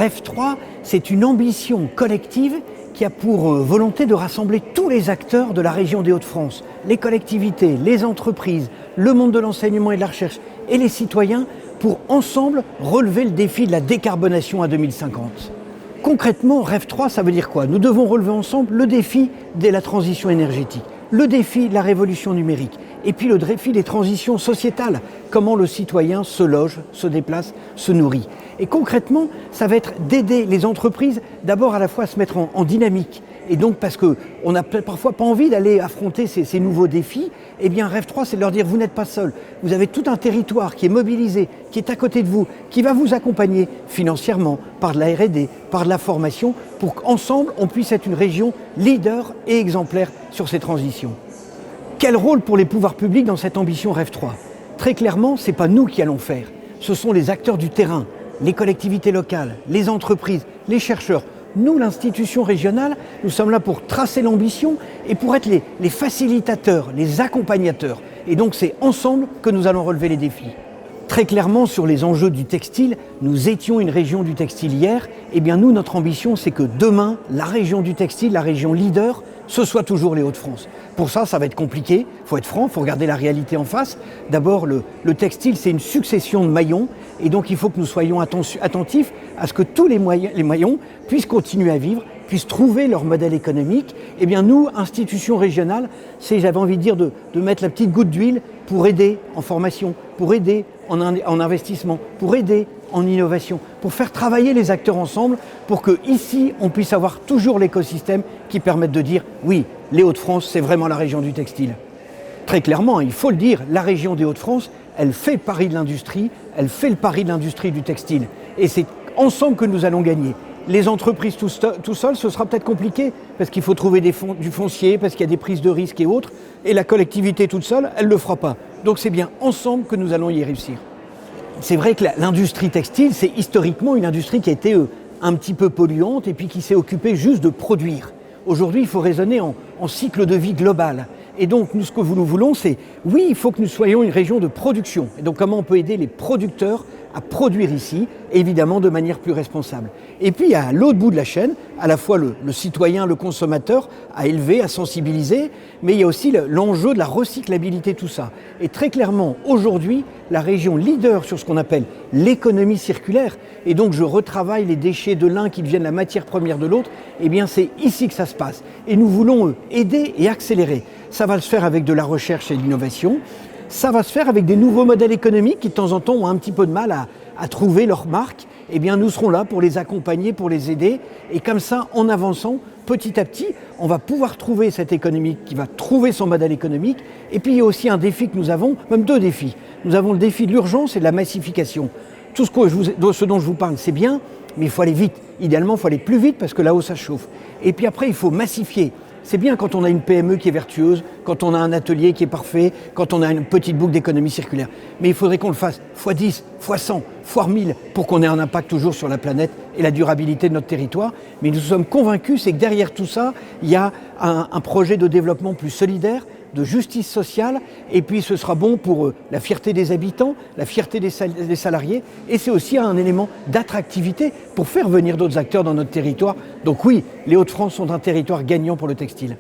REF 3, c'est une ambition collective qui a pour volonté de rassembler tous les acteurs de la région des Hauts-de-France, les collectivités, les entreprises, le monde de l'enseignement et de la recherche et les citoyens pour ensemble relever le défi de la décarbonation à 2050. Concrètement, REF 3, ça veut dire quoi? Nous devons relever ensemble le défi de la transition énergétique, le défi de la révolution numérique et puis le défi des transitions sociétales, comment le citoyen se loge, se déplace, se nourrit. Et concrètement, ça va être d'aider les entreprises d'abord à la fois à se mettre en dynamique. Et donc parce qu'on n'a parfois pas envie d'aller affronter ces nouveaux défis, eh bien REF 3, c'est de leur dire vous n'êtes pas seuls. Vous avez tout un territoire qui est mobilisé, qui est à côté de vous, qui va vous accompagner financièrement, par de la R&D, par de la formation, pour qu'ensemble on puisse être une région leader et exemplaire sur ces transitions. Quel rôle pour les pouvoirs publics dans cette ambition REF 3? Très clairement, ce n'est pas nous qui allons faire. Ce sont les acteurs du terrain, les collectivités locales, les entreprises, les chercheurs. Nous, l'institution régionale, nous sommes là pour tracer l'ambition et pour être les facilitateurs, les accompagnateurs. Et donc c'est ensemble que nous allons relever les défis. Très clairement, sur les enjeux du textile, nous étions une région du textile hier. Eh bien nous, notre ambition, c'est que demain, la région du textile, la région leader, ce soit toujours les Hauts-de-France. Pour ça va être compliqué, il faut être franc, il faut regarder la réalité en face. D'abord, le textile, c'est une succession de maillons, et donc il faut que nous soyons attentifs à ce que tous les maillons puissent continuer à vivre, puissent trouver leur modèle économique. Eh bien nous, institution régionale, j'avais envie de dire de mettre la petite goutte d'huile pour aider en formation, pour aider en investissement, pour aider en innovation, pour faire travailler les acteurs ensemble, pour qu'ici, on puisse avoir toujours l'écosystème qui permette de dire oui, les Hauts-de-France, c'est vraiment la région du textile. Très clairement, il faut le dire, la région des Hauts-de-France, elle fait le pari de l'industrie, elle fait le pari de l'industrie du textile. Et c'est ensemble que nous allons gagner. Les entreprises tout seules, ce sera peut-être compliqué, parce qu'il faut trouver du foncier, parce qu'il y a des prises de risques et autres, et la collectivité toute seule, elle ne le fera pas. Donc c'est bien ensemble que nous allons y réussir. C'est vrai que l'industrie textile, c'est historiquement une industrie qui a été un petit peu polluante et puis qui s'est occupée juste de produire. Aujourd'hui, il faut raisonner en cycle de vie global. Et donc, nous, ce que nous voulons, c'est, oui, il faut que nous soyons une région de production. Et donc, comment on peut aider les producteurs à produire ici, évidemment de manière plus responsable. Et puis, à l'autre bout de la chaîne, à la fois le citoyen, le consommateur, à élever, à sensibiliser, mais il y a aussi l'enjeu de la recyclabilité, tout ça. Et très clairement, aujourd'hui, la région leader sur ce qu'on appelle l'économie circulaire, et donc je retravaille les déchets de l'un qui deviennent la matière première de l'autre, eh bien c'est ici que ça se passe. Et nous voulons aider et accélérer. Ça va se faire avec de la recherche et de l'innovation. Ça va se faire avec des nouveaux modèles économiques qui de temps en temps ont un petit peu de mal à trouver leur marque. Eh bien nous serons là pour les accompagner, pour les aider. Et comme ça, en avançant, petit à petit, on va pouvoir trouver cette économie qui va trouver son modèle économique. Et puis il y a aussi un défi que nous avons, même deux défis. Nous avons le défi de l'urgence et de la massification. Tout ce dont je vous parle, c'est bien, mais il faut aller vite. Idéalement, il faut aller plus vite parce que là-haut, ça chauffe. Et puis après, il faut massifier. C'est bien quand on a une PME qui est vertueuse, quand on a un atelier qui est parfait, quand on a une petite boucle d'économie circulaire. Mais il faudrait qu'on le fasse x10, x100, x1000 pour qu'on ait un impact toujours sur la planète et la durabilité de notre territoire. Mais nous sommes convaincus, c'est que derrière tout ça, il y a un projet de développement plus solidaire, de justice sociale, et puis ce sera bon pour la fierté des habitants, la fierté des salariés, et c'est aussi un élément d'attractivité pour faire venir d'autres acteurs dans notre territoire. Donc oui, les Hauts-de-France sont un territoire gagnant pour le textile.